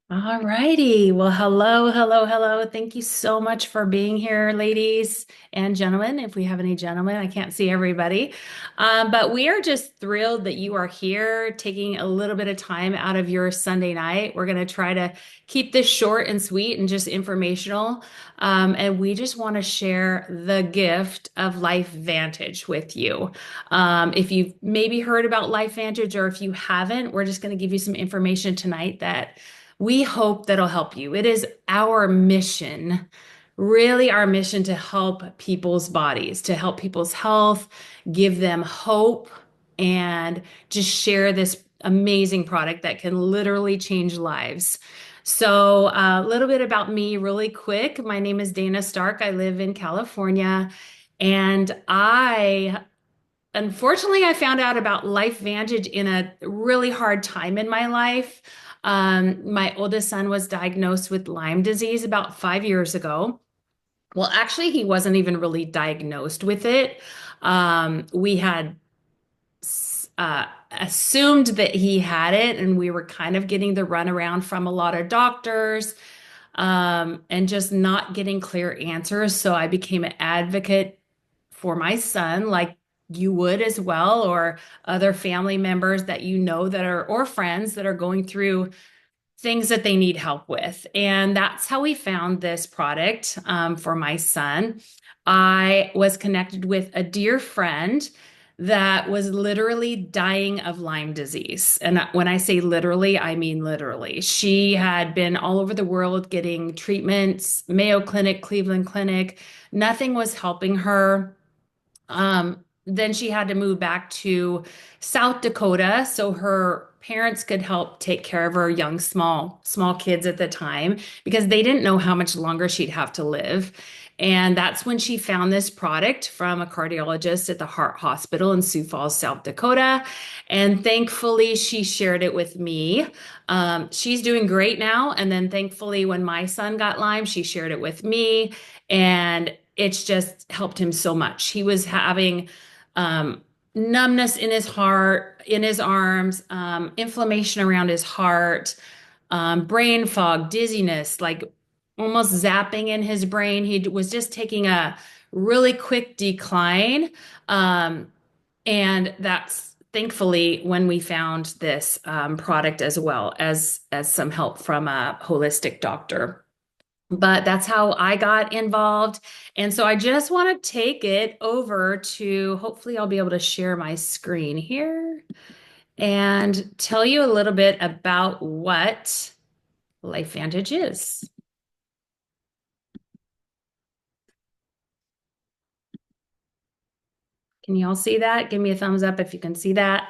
All righty. Well, hello, hello, hello. Thank you so much for being here, ladies and gentlemen. If we have any gentlemen, I can't see everybody. But we are just thrilled that you are here taking a little bit of time out of your Sunday night. We're going to try to keep this short and sweet and just informational. And we just want to share the gift of Life Vantage with you. If you've maybe heard about Life Vantage or if you haven't, we're just going to give you some information tonight that we hope that'll help you. It is our mission, really our mission to help people's bodies, to help people's health, give them hope, and just share this amazing product that can literally change lives. So, a little bit about me, really quick. My name is Dana Stark. I live in California, and unfortunately, I found out about Life Vantage in a really hard time in my life. My oldest son was diagnosed with Lyme disease about 5 years ago. Well, actually, he wasn't even really diagnosed with it. We had assumed that he had it, and we were kind of getting the runaround from a lot of doctors and just not getting clear answers. So I became an advocate for my son, like you would as well, or other family members that you know that are, or friends that are going through things that they need help with. And that's how we found this product for my son. I was connected with a dear friend that was literally dying of Lyme disease. And when I say literally, I mean literally. She had been all over the world getting treatments, Mayo Clinic, Cleveland Clinic. Nothing was helping her. Then she had to move back to South Dakota so her parents could help take care of her young, small kids at the time because they didn't know how much longer she'd have to live. And that's when she found this product from a cardiologist at the Heart Hospital in Sioux Falls, South Dakota. And thankfully, she shared it with me. She's doing great now. And then thankfully, when my son got Lyme, she shared it with me. And it's just helped him so much. He was having numbness in his heart, in his arms, inflammation around his heart, brain fog, dizziness, like almost zapping in his brain. He was just taking a really quick decline. Um, and that's thankfully when we found this product as well as some help from a holistic doctor. But that's how I got involved. And so I just want to take it over to hopefully I'll be able to share my screen here and tell you a little bit about what LifeVantage is. Can you all see that? Give me a thumbs up if you can see that.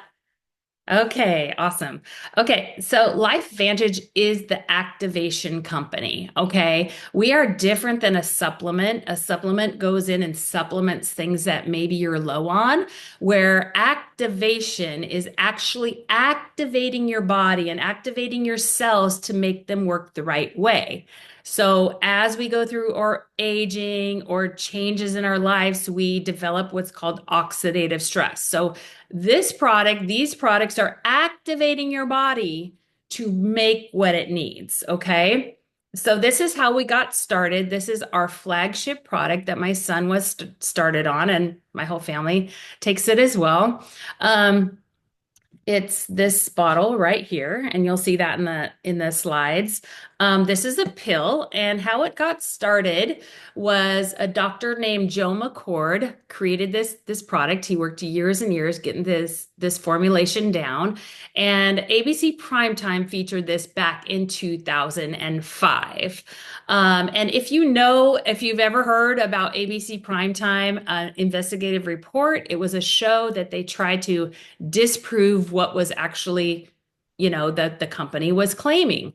Okay, awesome. Okay, so LifeVantage is the activation company. Okay, we are different than a supplement. A supplement goes in and supplements things that maybe you're low on, where activation is actually activating your body and activating your cells to make them work the right way. So, as we go through our aging or changes in our lives, we develop what's called oxidative stress. So, these products are activating your body to make what it needs. Okay. So this is how we got started. This is our flagship product that my son was started on, and my whole family takes it as well. Um, it's this bottle right here, and you'll see that in the slides. This is a pill, and how it got started was a doctor named Joe McCord created this product. He worked years and years getting this formulation down, and ABC Primetime featured this back in 2005. And if you've ever heard about ABC Primetime Investigative Report, it was a show that they tried to disprove what was actually, that the company was claiming.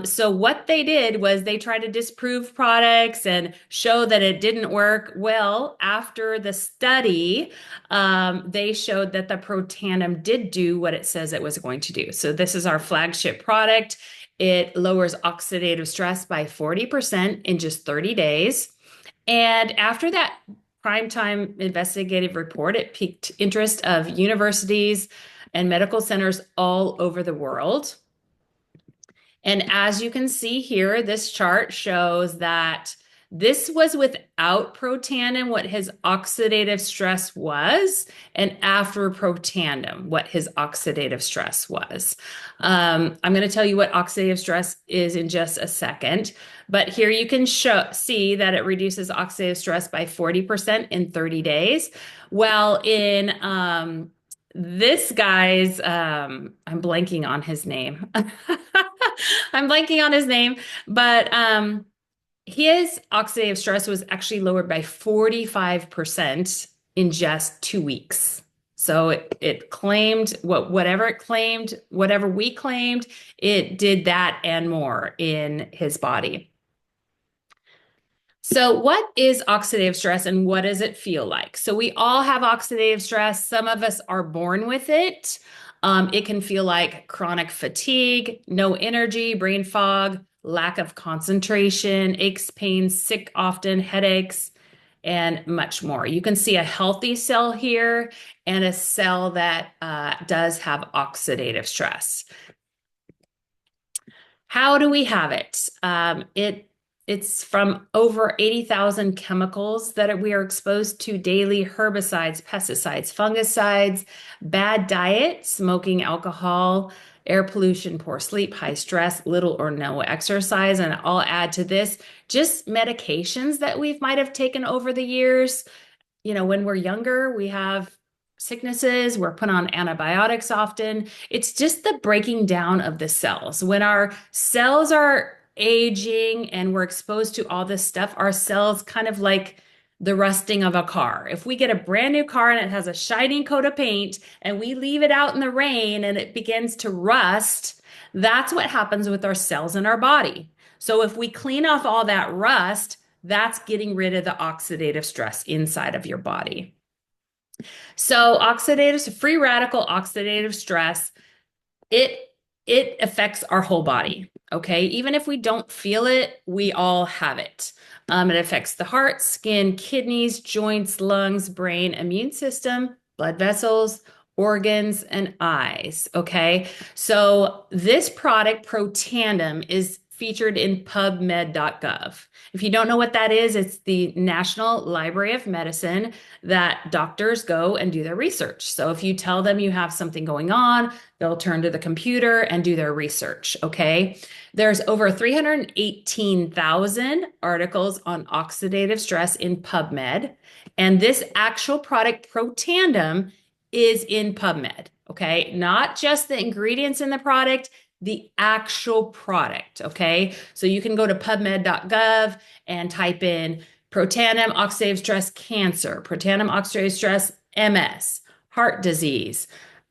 So what they did was they tried to disprove products and show that it didn't work. Well, after the study, they showed that the Protandim did do what it says it was going to do. So this is our flagship product. It lowers oxidative stress by 40% in just 30 days. And after that primetime investigative report, it piqued interest of universities and medical centers all over the world. And as you can see here, this chart shows that this was without Protandim, what his oxidative stress was, and after Protandim, what his oxidative stress was. I'm going to tell you what oxidative stress is in just a second, but here you can see that it reduces oxidative stress by 40% in 30 days. Well, in this guy's, I'm blanking on his name. I'm blanking on his name, but his oxidative stress was actually lowered by 45% in just 2 weeks. So it claimed whatever it claimed, whatever we claimed, it did that and more in his body. So, what is oxidative stress and what does it feel like? So, we all have oxidative stress. Some of us are born with it. It can feel like chronic fatigue, no energy, brain fog, lack of concentration, aches, pains, sick often, headaches, and much more. You can see a healthy cell here and a cell that does have oxidative stress. How do we have it? It's from over 80,000 chemicals that we are exposed to daily: herbicides, pesticides, fungicides, bad diet, smoking, alcohol, air pollution, poor sleep, high stress, little or no exercise. And I'll add to this just medications that we might have taken over the years. When we're younger, we have sicknesses, we're put on antibiotics often. It's just the breaking down of the cells. When our cells are aging and we're exposed to all this stuff, our cells kind of like the rusting of a car. If we get a brand new car and it has a shining coat of paint and we leave it out in the rain and it begins to rust, that's what happens with our cells in our body. So if we clean off all that rust, that's getting rid of the oxidative stress inside of your body. So free radical oxidative stress, it it affects our whole body. Okay. Even if we don't feel it, we all have it. It affects the heart, skin, kidneys, joints, lungs, brain, immune system, blood vessels, organs, and eyes. Okay. So this product, Protandim, is featured in PubMed.gov. If you don't know what that is, it's the National Library of Medicine that doctors go and do their research. So if you tell them you have something going on, they'll turn to the computer and do their research, okay? There's over 318,000 articles on oxidative stress in PubMed, and this actual product, Protandim, is in PubMed, okay? Not just the ingredients in the product, the actual product, okay? So you can go to PubMed.gov and type in Protandim oxidative stress cancer, Protandim oxidative stress MS, heart disease,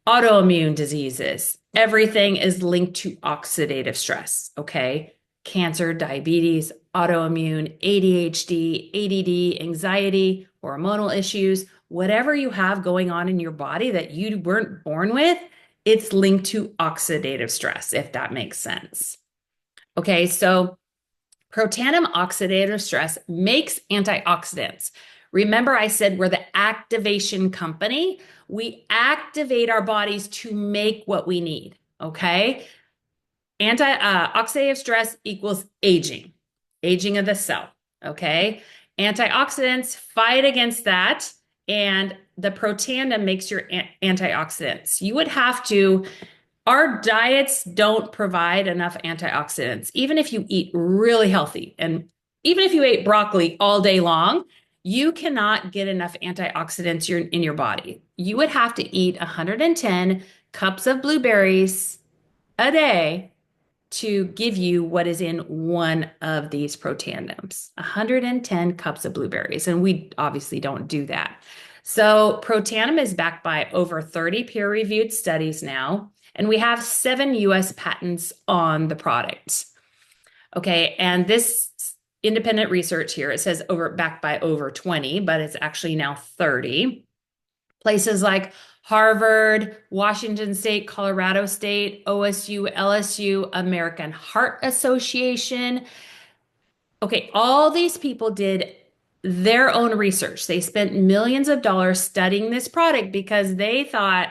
autoimmune diseases. Everything is linked to oxidative stress, okay? Cancer, diabetes, autoimmune, ADHD, ADD, anxiety, hormonal issues, whatever you have going on in your body that you weren't born with, it's linked to oxidative stress, if that makes sense. Okay, so Protandim oxidative stress makes antioxidants. Remember, I said we're the activation company. We activate our bodies to make what we need. Okay. Oxidative stress equals aging of the cell. Okay. Antioxidants fight against that, and the Protandim makes your antioxidants. You would have to Our diets don't provide enough antioxidants. Even if you eat really healthy, and even if you ate broccoli all day long, you cannot get enough antioxidants in your body. You would have to eat 110 cups of blueberries a day to give you what is in one of these Protandims. 110 cups of blueberries, and we obviously don't do that. So Protandim is backed by over 30 peer-reviewed studies now, and we have 7 US patents on the product. Okay, and this independent research here, it says backed by over 20, but it's actually now 30. Places like Harvard, Washington State, Colorado State, OSU, LSU, American Heart Association. Okay, all these people did their own research. They spent millions of dollars studying this product because they thought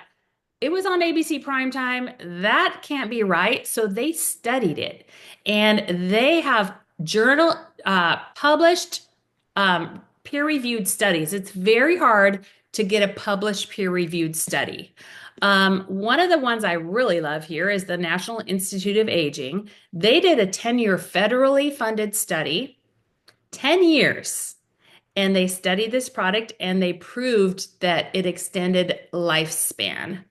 it was on ABC primetime. That can't be right. So they studied it and they have journal published peer-reviewed studies. It's very hard to get a published peer-reviewed study. One of the ones I really love here is the National Institute of Aging. They did a 10-year federally funded study, 10 years, and they studied this product and they proved that it extended lifespan.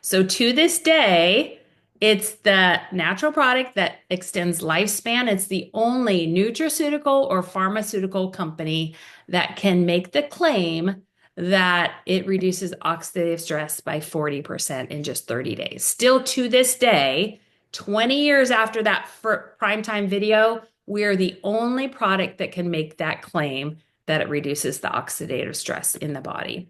So to this day, it's the natural product that extends lifespan. It's the only nutraceutical or pharmaceutical company that can make the claim that it reduces oxidative stress by 40% in just 30 days. Still to this day, 20 years after that primetime video, we're the only product that can make that claim that it reduces the oxidative stress in the body.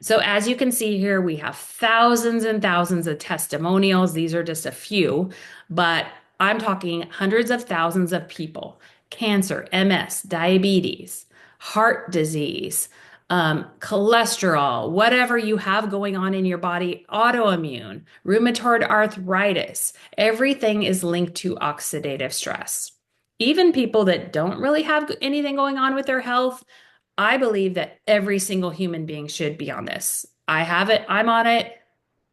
So as you can see here, we have thousands and thousands of testimonials. These are just a few, but I'm talking hundreds of thousands of people. Cancer, MS, diabetes, heart disease, cholesterol, whatever you have going on in your body, autoimmune, rheumatoid arthritis, everything is linked to oxidative stress. Even people that don't really have anything going on with their health, I believe that every single human being should be on this. I have it. I'm on it.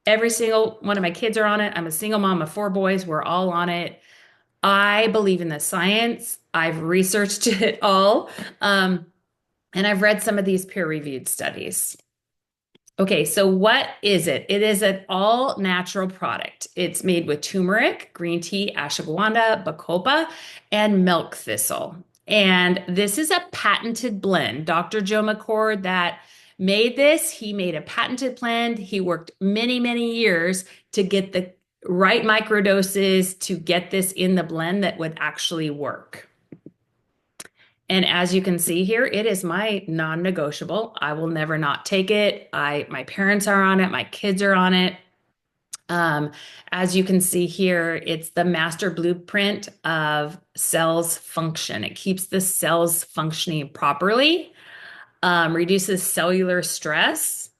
Every single one of my kids are on it. I'm a single mom of four boys. We're all on it. I believe in the science. I've researched it all. And I've read some of these peer-reviewed studies. Okay, so what is it? It is an all-natural product. It's made with turmeric, green tea, ashwagandha, bacopa, and milk thistle. And this is a patented blend. Dr. Joe McCord that made this, he made a patented blend. He worked many, many years to get the right microdoses to get this in the blend that would actually work. And as you can see here, it is my non-negotiable. I will never not take it. My parents are on it. My kids are on it. As you can see here, it's the master blueprint of cells function. It keeps the cells functioning properly, reduces cellular stress.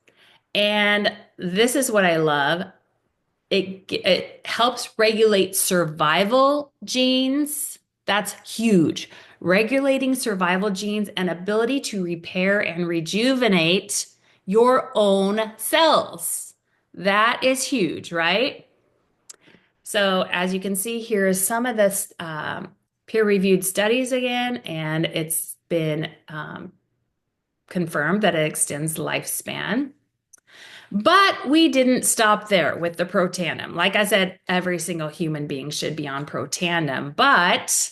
And this is what I love. It helps regulate survival genes. That's huge. Regulating survival genes and ability to repair and rejuvenate your own cells. That is huge, right? So as you can see, here is some of this peer-reviewed studies again, and it's been confirmed that it extends lifespan. But we didn't stop there with the Protandim. Like I said, every single human being should be on Protandim, but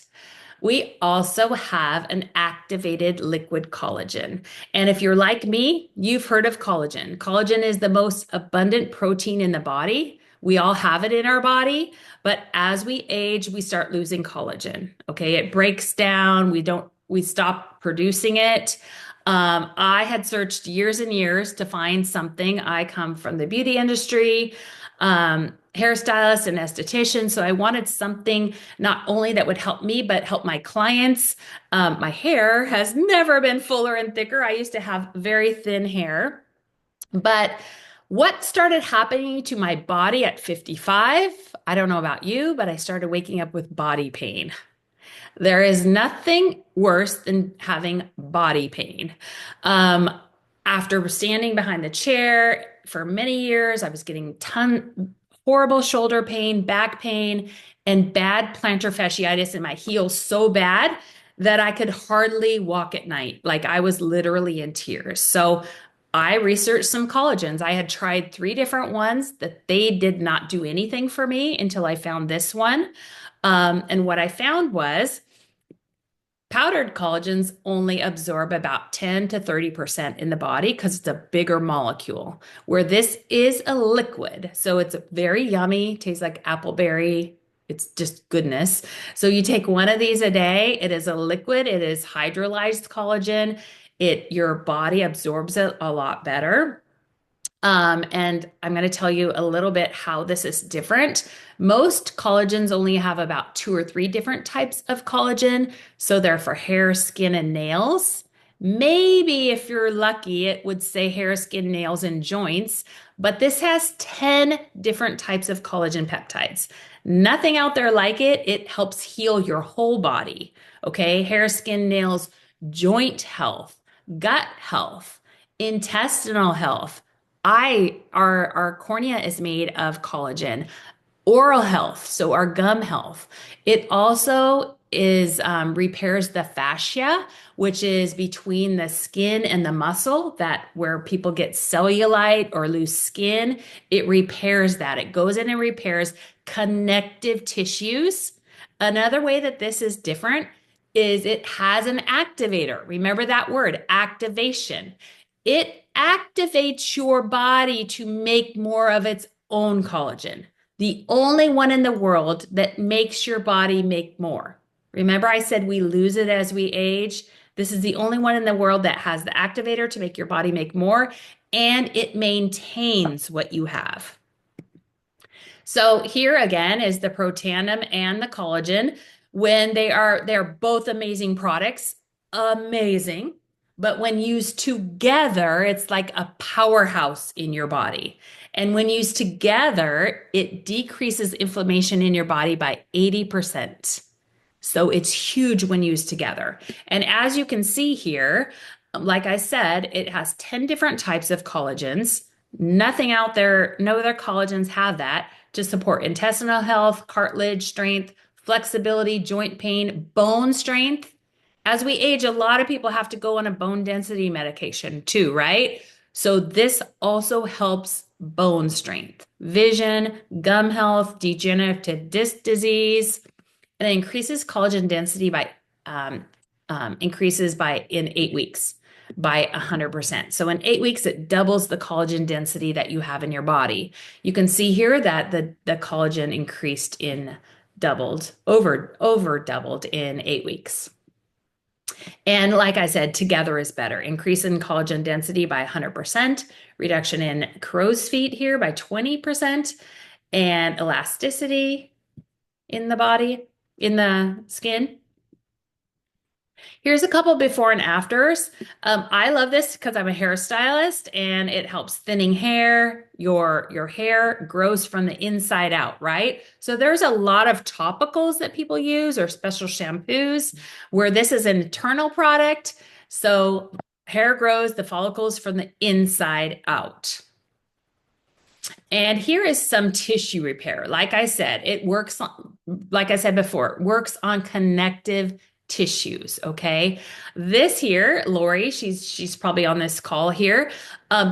we also have an activated liquid collagen. And if you're like me, you've heard of collagen. Collagen is the most abundant protein in the body. We all have it in our body, but as we age, we start losing collagen. Okay, it breaks down. We stop producing it. I had searched years and years to find something. I come from the beauty industry, hairstylist and esthetician. So I wanted something not only that would help me, but help my clients. My hair has never been fuller and thicker. I used to have very thin hair. But what started happening to my body at 55? I don't know about you, but I started waking up with body pain. There is nothing worse than having body pain. After standing behind the chair for many years, I was getting horrible shoulder pain, back pain, and bad plantar fasciitis in my heels so bad that I could hardly walk at night. Like I was literally in tears. So I researched some collagens. I had tried 3 different ones that they did not do anything for me until I found this one. And what I found was powdered collagens only absorb about 10 to 30% in the body because it's a bigger molecule, where this is a liquid. So it's very yummy, tastes like appleberry. It's just goodness. So you take one of these a day. It is a liquid. It is hydrolyzed collagen. Your body absorbs it a lot better. And I'm going to tell you a little bit how this is different. Most collagens only have about 2 or 3 different types of collagen. So they're for hair, skin, and nails. Maybe if you're lucky, it would say hair, skin, nails, and joints, but this has 10 different types of collagen peptides. Nothing out there like it. It helps heal your whole body. Okay, hair, skin, nails, joint health, gut health, intestinal health. Our cornea is made of collagen. Oral health, so our gum health. It also is repairs the fascia, which is between the skin and the muscle, that where people get cellulite or loose skin. It repairs that. It goes in and repairs connective tissues. Another way that this is different is it has an activator. Remember that word, activation. It activates your body to make more of its own collagen, the only one in the world that makes your body make more. Remember, I said we lose it as we age. This is the only one in the world that has the activator to make your body make more, and it maintains what you have. So here again is the protandim and the collagen. When they're both amazing products, amazing. But when used together, it's like a powerhouse in your body. And when used together, it decreases inflammation in your body by 80%. So it's huge when used together. And as you can see here, like I said, it has 10 different types of collagens. Nothing out there, no other collagens have that to support intestinal health, cartilage strength, flexibility, joint pain, bone strength. As we age, a lot of people have to go on a bone density medication too, right? So this also helps bone strength, vision, gum health, degenerative disc disease, and it increases collagen density by um, increases by in 8 weeks by 100%. So in 8 weeks, it doubles the collagen density that you have in your body. You can see here that the collagen increased in doubled over doubled in 8 weeks. And like I said, together is better. Increase in collagen density by 100%, reduction in crow's feet here by 20%, and elasticity in the body, in the skin. Here's a couple before and afters. I love this because I'm a hairstylist and it helps thinning hair. Your hair grows from the inside out, right? So there's a lot of topicals that people use or special shampoos where this is an internal product. So hair grows the follicles from the inside out. And here is some tissue repair. Like I said, it works on, like I said before, it works on connective tissues. Okay. This here, Lori, she's probably on this call here.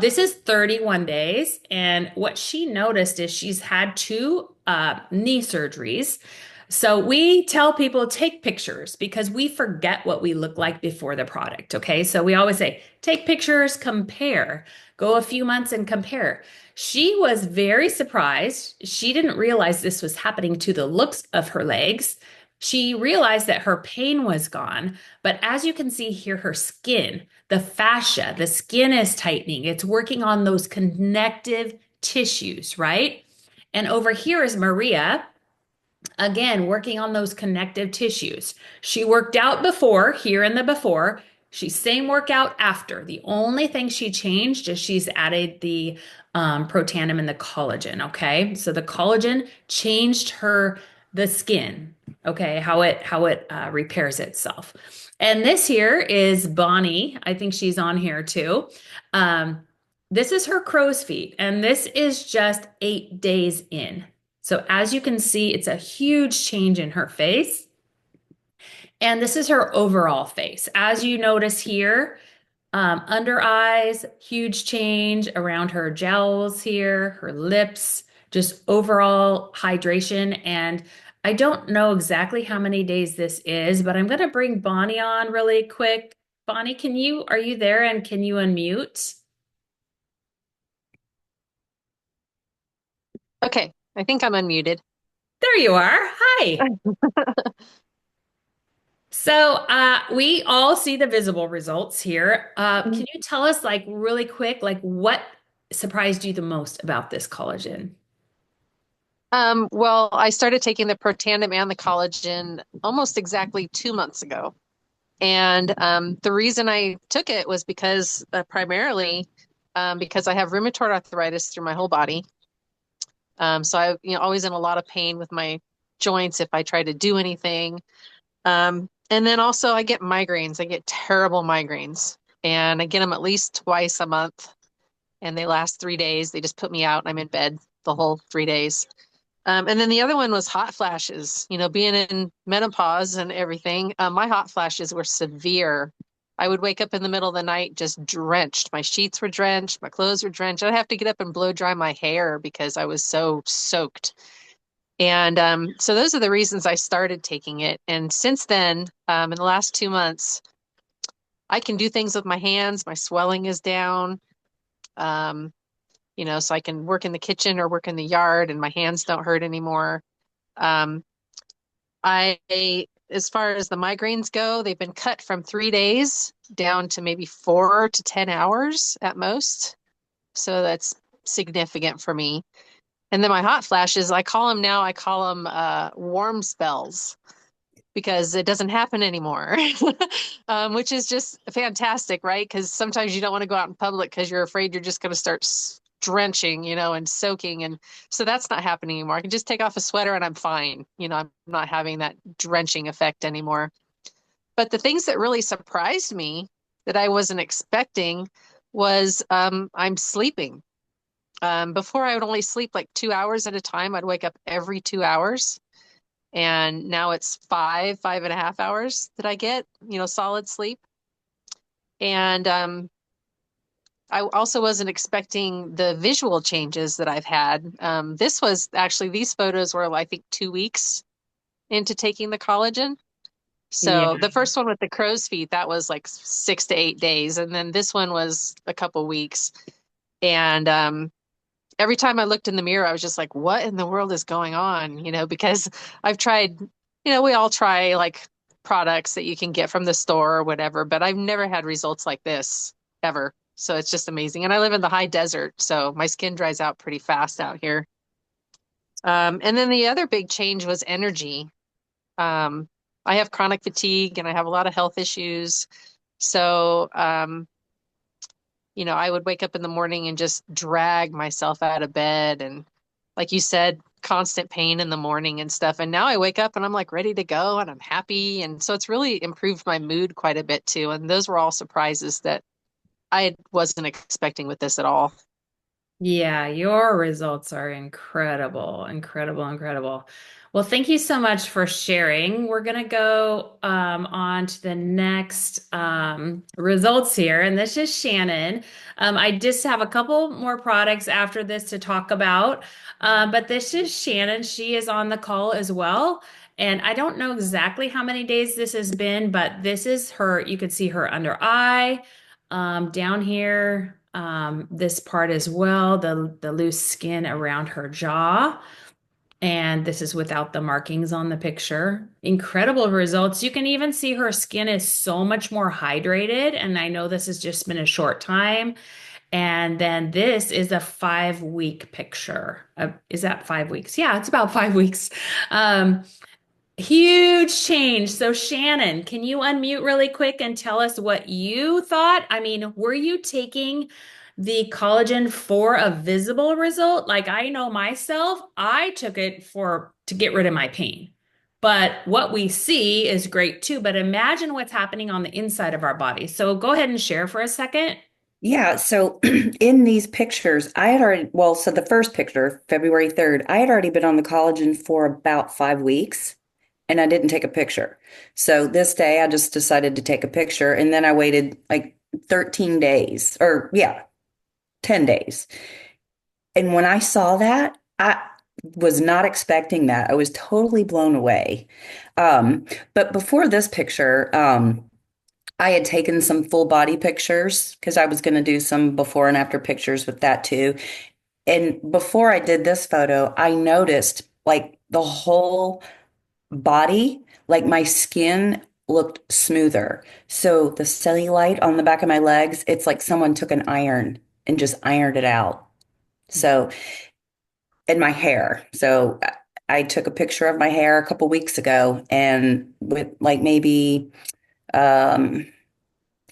This is 31 days. And what she noticed is she's had two knee surgeries. So we tell people take pictures because we forget what we look like before the product. Okay. So we always say, take pictures, compare, go a few months and compare. She was very surprised. She didn't realize this was happening to the looks of her legs. She realized that her pain was gone. But as you can see here, her skin, the fascia, the skin is tightening. It's working on those connective tissues, right? And over here is Maria. Again, working on those connective tissues. She worked out before, here in the before. She's same workout after. The only thing she changed is she's added the protandim and the collagen. Okay, so the collagen changed the skin. Okay, how it repairs itself. And this here is Bonnie. I think she's on here too. Um, this is her crow's feet, and this is just 8 days in. So as you can see, it's a huge change in her face. And this is her overall face. As you notice here, under eyes, huge change around her jowls here, her lips, just overall hydration. And I don't know exactly how many days this is, but I'm going to bring Bonnie on really quick. Bonnie, are you there and can you unmute? Okay, I think I'm unmuted. There you are. Hi. So we all see the visible results here. Can you tell us, like, really quick, like what surprised you the most about this collagen? Well, I started taking the Protandim and the collagen almost exactly 2 months ago. And the reason I took it was because primarily because I have rheumatoid arthritis through my whole body. So I, always in a lot of pain with my joints if I try to do anything. And then also I get migraines. I get terrible migraines, and I get them at least twice a month, and they last 3 days. They just put me out, and I'm in bed the whole 3 days. And then the other one was hot flashes. Being in menopause and everything, my hot flashes were severe. I would wake up in the middle of the night just drenched. My sheets were drenched, my clothes were drenched. I'd have to get up and blow dry my hair because I was so soaked. And so those are the reasons I started taking it. And since then, in the last 2 months, I can do things with my hands. My swelling is down. Um, so I can work in the kitchen or work in the yard, and my hands don't hurt anymore. Um, as far as the migraines go, they've been cut from 3 days down to maybe 4 to 10 hours at most. So that's significant for me. And then my hot flashes, I call them warm spells because it doesn't happen anymore, which is just fantastic, right? Because sometimes you don't want to go out in public because you're afraid you're just going to start drenching, and soaking. And so that's not happening anymore. I can just take off a sweater and I'm fine. I'm not having that drenching effect anymore. But the things that really surprised me that I wasn't expecting was I'm sleeping. Before I would only sleep like 2 hours at a time. I'd wake up every 2 hours. And now it's 5.5 hours that I get, solid sleep. And I also wasn't expecting the visual changes that I've had. These photos were, I think, 2 weeks into taking the collagen. Yeah. So the first one with the crow's feet, that was like 6 to 8 days. And then this one was a couple weeks. And every time I looked in the mirror, I was just like, what in the world is going on? Because I've tried, we all try like products that you can get from the store or whatever, but I've never had results like this ever. So it's just amazing. And I live in the high desert, so my skin dries out pretty fast out here. And then the other big change was energy. Um, I have chronic fatigue and I have a lot of health issues. So, I would wake up in the morning and just drag myself out of bed. And like you said, constant pain in the morning and stuff. And now I wake up and I'm like ready to go and I'm happy. And so it's really improved my mood quite a bit too. And those were all surprises that I wasn't expecting with this at all. Yeah, your results are incredible, incredible, incredible. Well, thank you so much for sharing. We're going to go on to the next results here. And this is Shannon. I just have a couple more products after this to talk about. But this is Shannon. She is on the call as well. And I don't know exactly how many days this has been, but this is her. You can see her under eye down here, this part as well, the loose skin around her jaw. And this is without the markings on the picture. Incredible results. You can even see her skin is so much more hydrated. And I know this has just been a short time. And then this is a 5 week picture. Is that 5 weeks? Yeah, it's about 5 weeks. Um, Huge change. So, Shannon, can you unmute really quick and tell us what you thought? I mean, were you taking the collagen for a visible result? Like I know myself, I took it for to get rid of my pain. But what we see is great too. But imagine what's happening on the inside of our body. So go ahead and share for a second. Yeah, so in these pictures, I had already, well, so the first picture, February 3rd, I had already been on the collagen for about 5 weeks and I didn't take a picture. So this day I just decided to take a picture and then I waited like 13 days or yeah, 10 days. And when I saw that, I was not expecting that. I was totally blown away. Um, but before this picture, I had taken some full body pictures because I was going to do some before and after pictures with that too. And before I did this photo, I noticed like the whole body, like my skin looked smoother. So the cellulite on the back of my legs, it's like someone took an iron and just ironed it out. So, and my hair. So I took a picture of my hair a couple weeks ago and with like maybe um,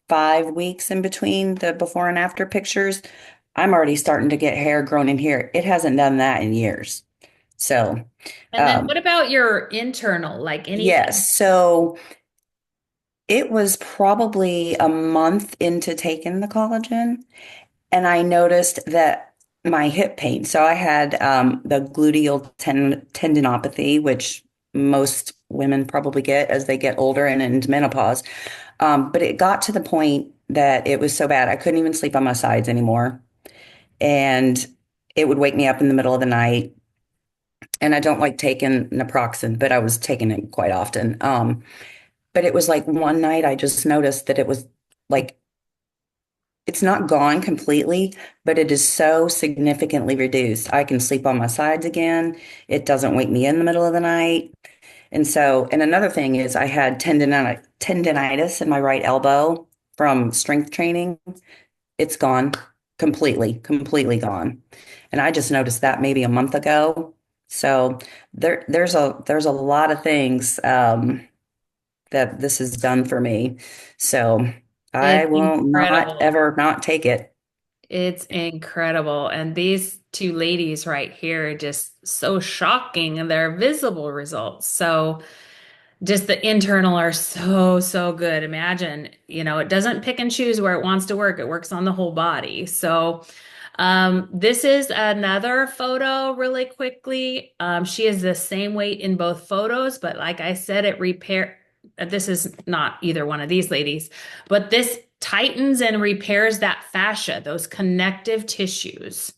5 weeks in between the before and after pictures, I'm already starting to get hair grown in here. It hasn't done that in years. So, And then um, what about your internal, like anything? yes. So it was probably a month into taking the collagen, and I noticed that my hip pain. So I had the gluteal tendinopathy, which most women probably get as they get older and into menopause. But it got to the point that it was so bad I couldn't even sleep on my sides anymore, and it would wake me up in the middle of the night. And I don't like taking naproxen, but I was taking it quite often. But it was like one night I just noticed that it was like it's not gone completely, but it is so significantly reduced. I can sleep on my sides again. It doesn't wake me in the middle of the night. And so, and another thing is I had tendinitis in my right elbow from strength training. It's gone completely, completely gone. And I just noticed that maybe a month ago. So there's a lot of things that this has done for me. So I It's will not incredible. ever not take it. It's incredible. And these two ladies right here are just so shocking and they're visible results. So just the internal are so, so good. Imagine, it doesn't pick and choose where it wants to work. It works on the whole body. So this is another photo really quickly. She is the same weight in both photos, but like I said, this is not either one of these ladies, but this tightens and repairs that fascia, those connective tissues.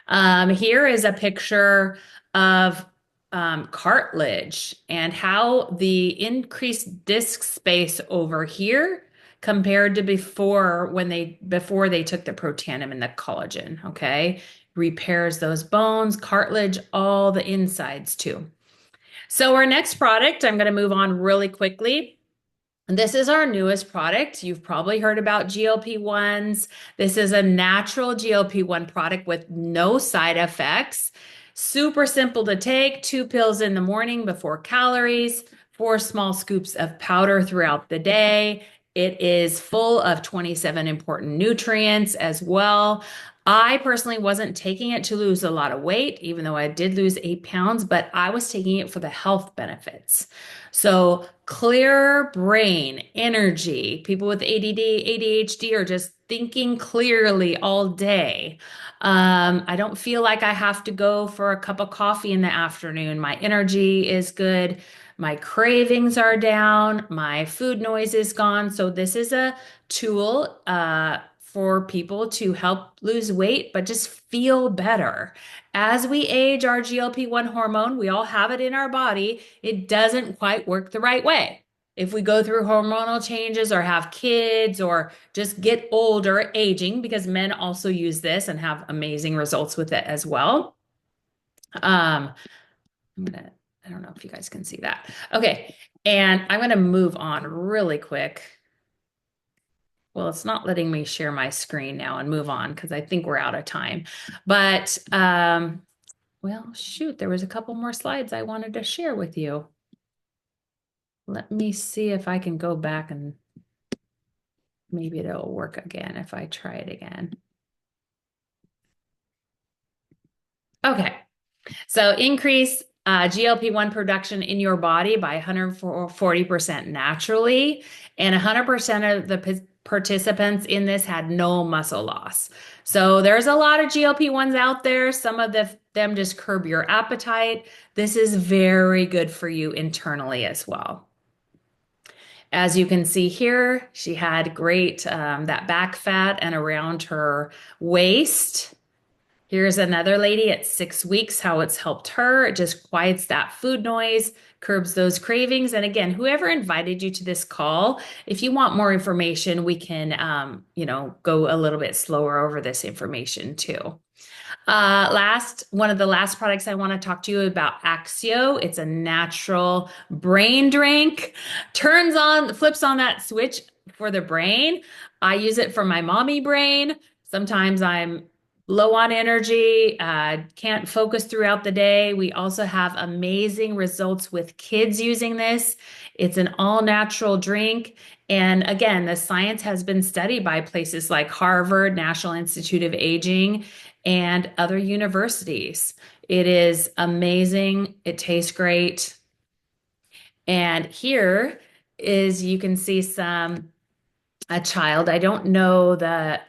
Here is a picture of cartilage and how the increased disc space over here compared to before they took the protandim and the collagen, okay? Repairs those bones, cartilage, all the insides too. So our next product, I'm going to move on really quickly. This is our newest product. You've probably heard about GLP-1s. This is a natural GLP-1 product with no side effects. Super simple to take, 2 pills in the morning before calories, 4 small scoops of powder throughout the day. It is full of 27 important nutrients as well. I personally wasn't taking it to lose a lot of weight, even though I did lose 8 pounds, but I was taking it for the health benefits. So, clear brain, energy, people with ADD, ADHD are just thinking clearly all day. I don't feel like I have to go for a cup of coffee in the afternoon. My energy is good. My cravings are down. My food noise is gone. So, this is a tool for people to help lose weight, but just feel better. As we age, our GLP-1 hormone, we all have it in our body, it doesn't quite work the right way. If we go through hormonal changes or have kids or just get older, aging, because men also use this and have amazing results with it as well. Um, I don't know if you guys can see that. Okay, and I'm gonna move on really quick. Well, it's not letting me share my screen now and move on because I think we're out of time. But well, shoot, there was a couple more slides I wanted to share with you. Let me see if I can go back and maybe it'll work again if I try it again. Okay, so increase GLP-1 production in your body by 140% naturally, and 100% of the participants in this had no muscle loss. So there's a lot of GLP-1s out there. Some of them just curb your appetite. This is very good for you internally as well. As you can see here, she had great that back fat and around her waist. Here's another lady at 6 weeks, how it's helped her. It just quiets that food noise, curbs those cravings. And again, whoever invited you to this call, if you want more information, we can, go a little bit slower over this information too. One of the last products I want to talk to you about, Axio. It's a natural brain drink. Flips on that switch for the brain. I use it for my mommy brain. Sometimes I'm low on energy, can't focus throughout the day. We also have amazing results with kids using this. It's an all natural drink. And again, the science has been studied by places like Harvard, National Institute of Aging, and other universities. It is amazing. It tastes great. And here is, you can see a child. I don't know the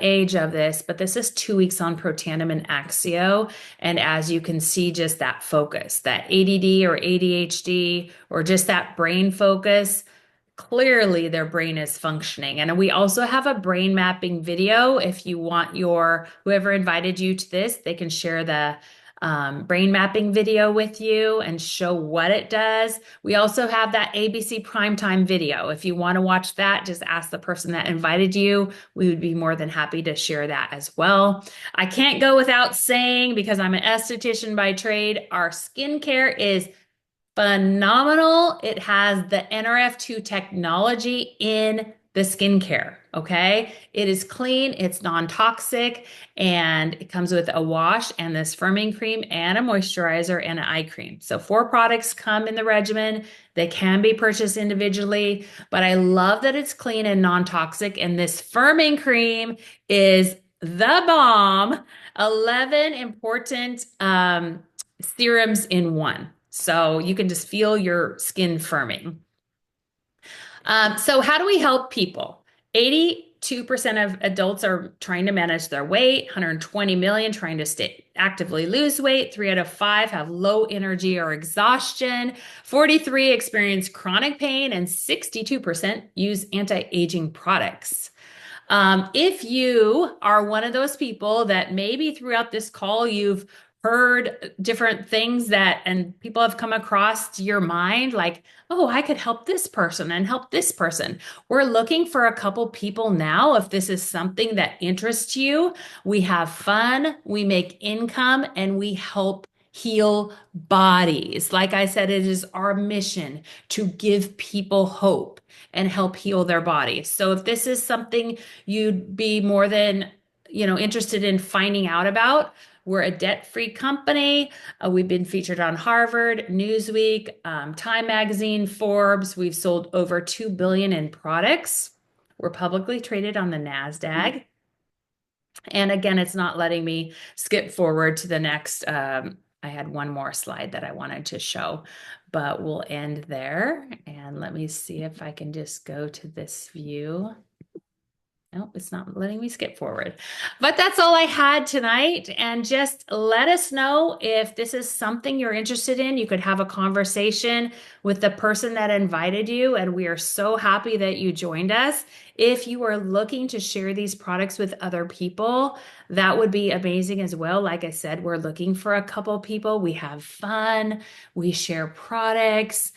age of this, but this is 2 weeks on Protandim and Axio. And as you can see, just that focus, that ADD or ADHD, or just that brain focus, clearly their brain is functioning. And we also have a brain mapping video. If you want your whoever invited you to this, they can share the brain mapping video with you and show what it does. We also have that ABC primetime video. If you want to watch that, just ask the person that invited you. We would be more than happy to share that as well. I can't go without saying, because I'm an esthetician by trade, our skincare is phenomenal. It has the NRF2 technology in the skincare. Okay. It is clean, it's non-toxic, and it comes with a wash and this firming cream and a moisturizer and an eye cream. So 4 products come in the regimen. They can be purchased individually, but I love that it's clean and non-toxic. And this firming cream is the bomb. 11 important serums in one. So you can just feel your skin firming. So how do we help people? 82% of adults are trying to manage their weight, 120 million trying to actively lose weight, 3 out of 5 have low energy or exhaustion, 43 experience chronic pain, and 62% use anti-aging products. If you are one of those people that maybe throughout this call you've heard different things and people have come across to your mind, like, oh, I could help this person and help this person. We're looking for a couple people now. If this is something that interests you, we have fun, we make income, and we help heal bodies. Like I said, it is our mission to give people hope and help heal their bodies. So if this is something you'd be more than, interested in finding out about, we're a debt-free company. We've been featured on Harvard, Newsweek, Time Magazine, Forbes. We've sold over 2 billion in products. We're publicly traded on the NASDAQ. And again, it's not letting me skip forward to the next. I had one more slide that I wanted to show, but we'll end there. And let me see if I can just go to this view. Nope, it's not letting me skip forward. But that's all I had tonight. And just let us know if this is something you're interested in. You could have a conversation with the person that invited you. And we are so happy that you joined us. If you are looking to share these products with other people, that would be amazing as well. Like I said, we're looking for a couple people. We have fun, we share products,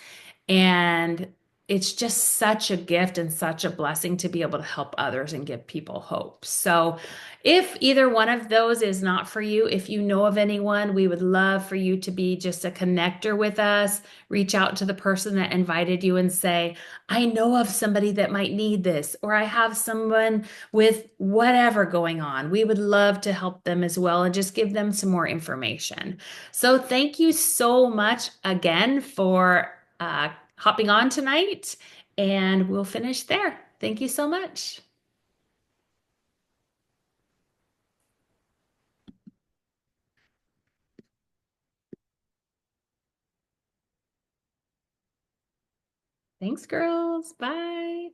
and it's just such a gift and such a blessing to be able to help others and give people hope. So, if either one of those is not for you, if you know of anyone, we would love for you to be just a connector with us. Reach out to the person that invited you and say, I know of somebody that might need this, or I have someone with whatever going on. We would love to help them as well and just give them some more information. So, thank you so much again for hopping on tonight, and we'll finish there. Thank you so much. Thanks, girls. Bye.